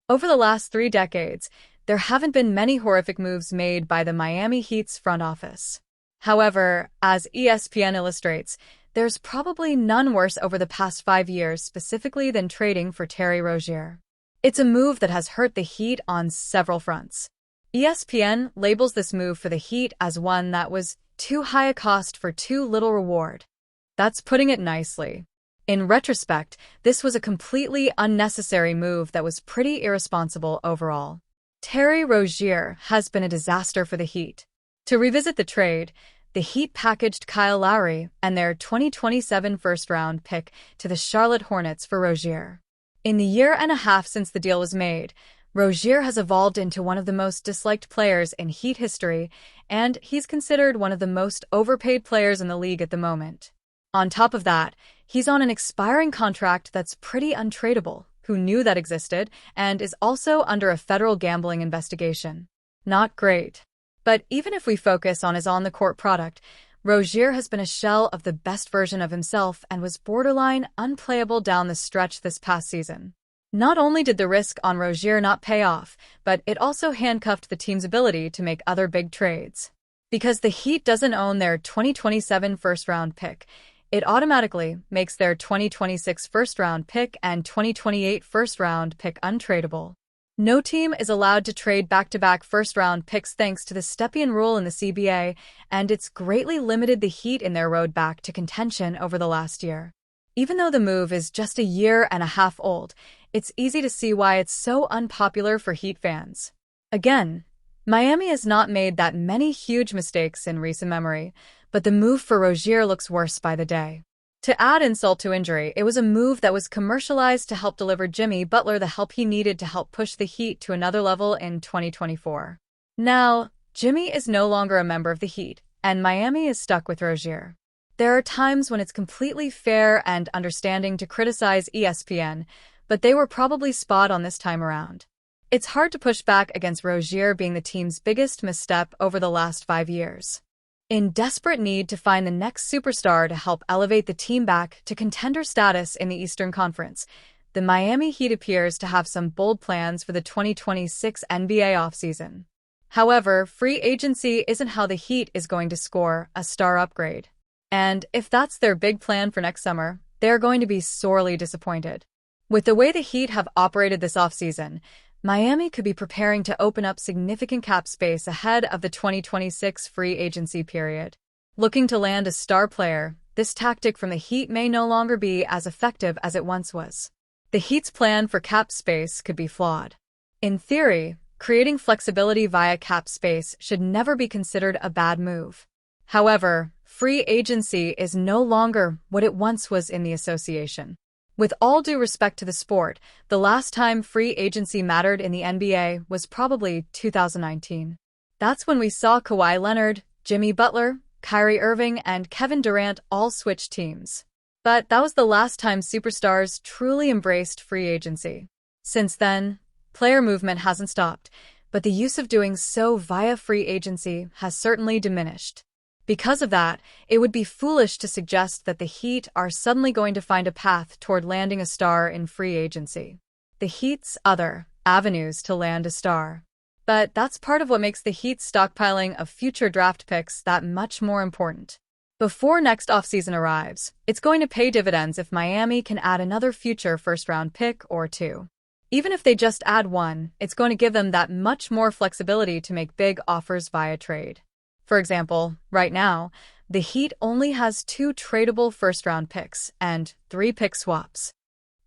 Over the last 3 decades, there haven't been many horrific moves made by the Miami Heat's front office. However, as ESPN illustrates, there's probably none worse over the past 5 years specifically than trading for Terry Rozier. It's a move that has hurt the Heat on several fronts. ESPN labels this move for the Heat as one that was too high a cost for too little reward. That's putting it nicely. In retrospect, this was a completely unnecessary move that was pretty irresponsible overall. Terry Rozier has been a disaster for the Heat. To revisit the trade, the Heat packaged Kyle Lowry and their 2027 first-round pick to the Charlotte Hornets for Rozier. In the year and a half since the deal was made, Rozier has evolved into one of the most disliked players in Heat history, and he's considered one of the most overpaid players in the league at the moment. On top of that, he's on an expiring contract that's pretty untradeable. Who knew that existed, and is also under a federal gambling investigation. Not great. But even if we focus on his on-the-court product, Rozier has been a shell of the best version of himself and was borderline unplayable down the stretch this past season. Not only did the risk on Rozier not pay off, but it also handcuffed the team's ability to make other big trades. Because the Heat doesn't own their 2027 first-round pick, it automatically makes their 2026 first-round pick and 2028 first-round pick untradeable. No team is allowed to trade back-to-back first-round picks thanks to the Stepien rule in the CBA, and it's greatly limited the Heat in their road back to contention over the last year. Even though the move is just a year and a half old, it's easy to see why it's so unpopular for Heat fans. Again, Miami has not made that many huge mistakes in recent memory, but the move for Rozier looks worse by the day. To add insult to injury, it was a move that was commercialized to help deliver Jimmy Butler the help he needed to help push the Heat to another level in 2024. Now, Jimmy is no longer a member of the Heat, and Miami is stuck with Rozier. There are times when it's completely fair and understanding to criticize ESPN, but they were probably spot on this time around. It's hard to push back against Rozier being the team's biggest misstep over the last 5 years. In desperate need to find the next superstar to help elevate the team back to contender status in the Eastern Conference, the Miami Heat appears to have some bold plans for the 2026 NBA offseason. However, free agency isn't how the Heat is going to score a star upgrade. And if that's their big plan for next summer, they're going to be sorely disappointed. With the way the Heat have operated this offseason, Miami could be preparing to open up significant cap space ahead of the 2026 free agency period. Looking to land a star player, this tactic from the Heat may no longer be as effective as it once was. The Heat's plan for cap space could be flawed. In theory, creating flexibility via cap space should never be considered a bad move. However, free agency is no longer what it once was in the association. With all due respect to the sport, the last time free agency mattered in the NBA was probably 2019. That's when we saw Kawhi Leonard, Jimmy Butler, Kyrie Irving, and Kevin Durant all switch teams. But that was the last time superstars truly embraced free agency. Since then, player movement hasn't stopped, but the use of doing so via free agency has certainly diminished. Because of that, it would be foolish to suggest that the Heat are suddenly going to find a path toward landing a star in free agency. The Heat's other avenues to land a star. But that's part of what makes the Heat's stockpiling of future draft picks that much more important. Before next offseason arrives, it's going to pay dividends if Miami can add another future first-round pick or two. Even if they just add one, it's going to give them that much more flexibility to make big offers via trade. For example, right now, the Heat only has 2 tradable first-round picks and 3 pick swaps.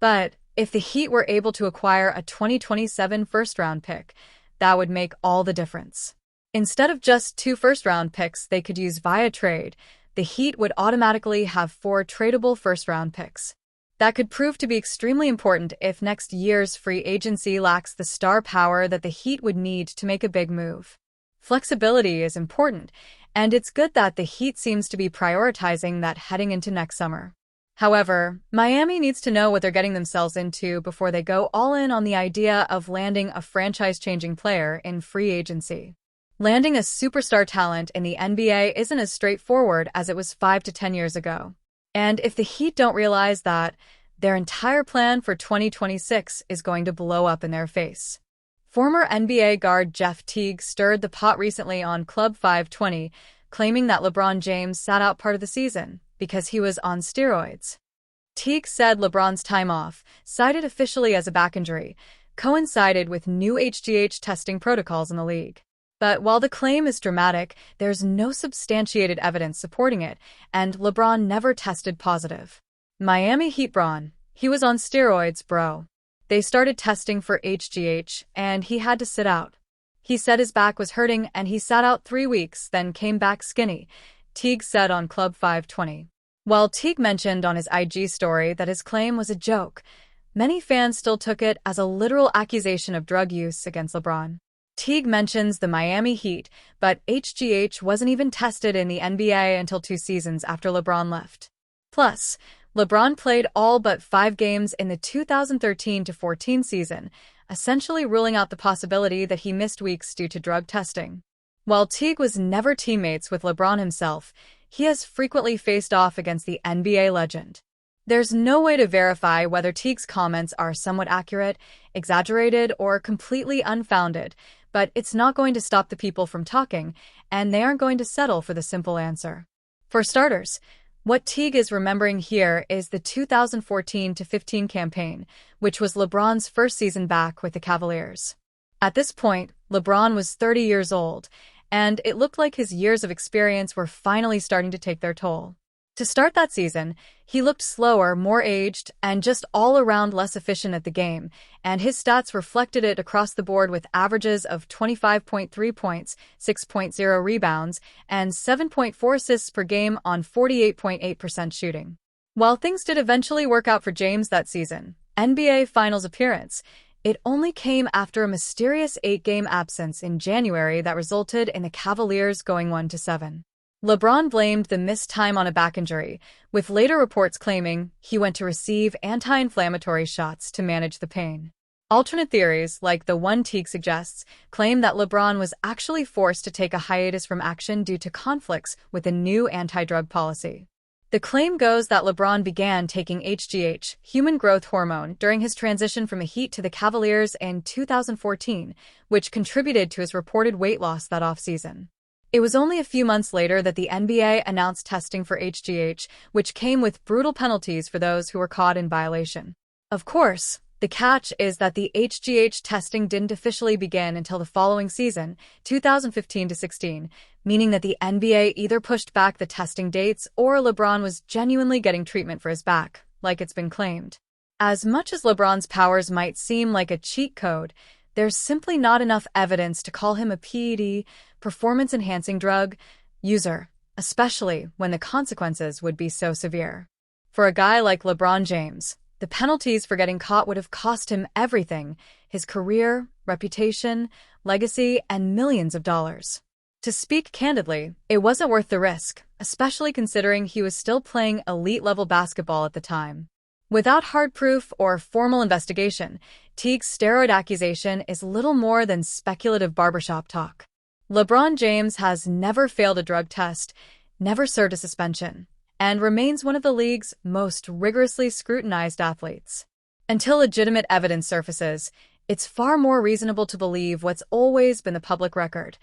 But if the Heat were able to acquire a 2027 first-round pick, that would make all the difference. Instead of just 2 first-round picks they could use via trade, the Heat would automatically have 4 tradable first-round picks. That could prove to be extremely important if next year's free agency lacks the star power that the Heat would need to make a big move. Flexibility is important, and it's good that the Heat seems to be prioritizing that heading into next summer. However, Miami needs to know what they're getting themselves into before they go all in on the idea of landing a franchise-changing player in free agency. Landing a superstar talent in the NBA isn't as straightforward as it was 5 to 10 years ago. And if the Heat don't realize that, Their entire plan for 2026 is going to blow up in their face. Former NBA guard Jeff Teague stirred the pot recently on Club 520, claiming that LeBron James sat out part of the season because he was on steroids. Teague said LeBron's time off, cited officially as a back injury, coincided with new HGH testing protocols in the league. But while the claim is dramatic, there's no substantiated evidence supporting it, and LeBron never tested positive. Miami Heat Bron, he was on steroids, bro. They started testing for HGH, and he had to sit out. He said his back was hurting and he sat out 3 weeks, then came back skinny, Teague said on Club 520. While Teague mentioned on his IG story that his claim was a joke, many fans still took it as a literal accusation of drug use against LeBron. Teague mentions the Miami Heat, but HGH wasn't even tested in the NBA until 2 seasons after LeBron left. Plus, LeBron played all but 5 games in the 2013-14 season, essentially ruling out the possibility that he missed weeks due to drug testing. While Teague was never teammates with LeBron himself, he has frequently faced off against the NBA legend. There's no way to verify whether Teague's comments are somewhat accurate, exaggerated, or completely unfounded, but it's not going to stop the people from talking, and they aren't going to settle for the simple answer. For starters, what Teague is remembering here is the 2014-15 campaign, which was LeBron's first season back with the Cavaliers. At this point, LeBron was 30 years old, and it looked like his years of experience were finally starting to take their toll. To start that season, he looked slower, more aged, and just all around less efficient at the game, and his stats reflected it across the board with averages of 25.3 points, 6.0 rebounds, and 7.4 assists per game on 48.8% shooting. While things did eventually work out for James that season, NBA Finals appearance, it only came after a mysterious 8-game absence in January that resulted in the Cavaliers going 1-7. LeBron blamed the missed time on a back injury, with later reports claiming he went to receive anti-inflammatory shots to manage the pain. Alternate theories, like the one Teague suggests, claim that LeBron was actually forced to take a hiatus from action due to conflicts with a new anti-drug policy. The claim goes that LeBron began taking HGH, human growth hormone, during his transition from the Heat to the Cavaliers in 2014, which contributed to his reported weight loss that offseason. It was only a few months later that the NBA announced testing for HGH, which came with brutal penalties for those who were caught in violation. Of course, the catch is that the HGH testing didn't officially begin until the following season, 2015-16, meaning that the NBA either pushed back the testing dates or LeBron was genuinely getting treatment for his back, like it's been claimed. As much as LeBron's powers might seem like a cheat code, there's simply not enough evidence to call him a PED, performance-enhancing drug, user, especially when the consequences would be so severe. For a guy like LeBron James, the penalties for getting caught would have cost him everything: his career, reputation, legacy, and millions of dollars. To speak candidly, it wasn't worth the risk, especially considering he was still playing elite-level basketball at the time. Without hard proof or formal investigation, Teague's steroid accusation is little more than speculative barbershop talk. LeBron James has never failed a drug test, never served a suspension, and remains one of the league's most rigorously scrutinized athletes. Until legitimate evidence surfaces, it's far more reasonable to believe what's always been the public record.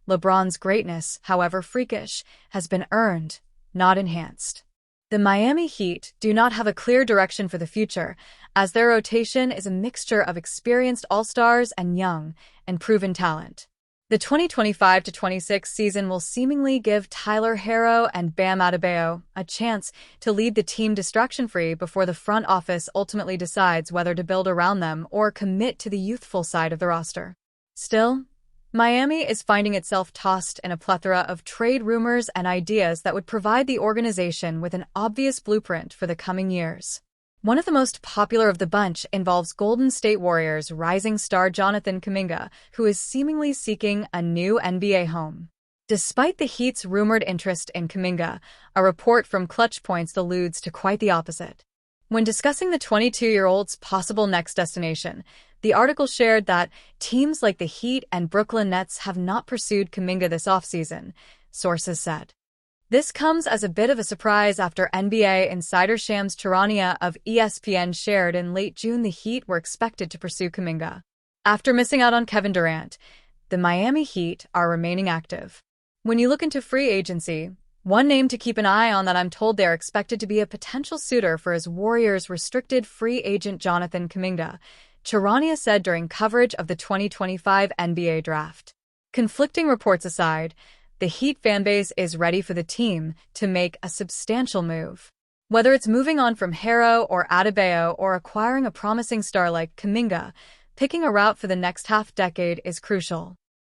LeBron's greatness, however freakish, has been earned, not enhanced. The Miami Heat do not have a clear direction for the future, as their rotation is a mixture of experienced all-stars and young and proven talent. The 2025-26 season will seemingly give Tyler Herro and Bam Adebayo a chance to lead the team distraction-free before the front office ultimately decides whether to build around them or commit to the youthful side of the roster. Still, Miami is finding itself tossed in a plethora of trade rumors and ideas that would provide the organization with an obvious blueprint for the coming years. One of the most popular of the bunch involves Golden State Warriors rising star Jonathan Kuminga, who is seemingly seeking a new NBA home. Despite the Heat's rumored interest in Kuminga, a report from Clutch Points alludes to quite the opposite. When discussing the 22-year-old's possible next destination, the article shared that teams like the Heat and Brooklyn Nets have not pursued Kuminga this offseason, sources said. This comes as a bit of a surprise after NBA insider Shams Charania of ESPN shared in late June the Heat were expected to pursue Kuminga. After missing out on Kevin Durant, the Miami Heat are remaining active. When you look into free agency, one name to keep an eye on that I'm told they're expected to be a potential suitor for is Warriors restricted free agent Jonathan Kuminga, Charania said during coverage of the 2025 NBA draft. Conflicting reports aside, the Heat fanbase is ready for the team to make a substantial move. Whether it's moving on from Harrow or Adebayo or acquiring a promising star like Kuminga, picking a route for the next half-decade is crucial.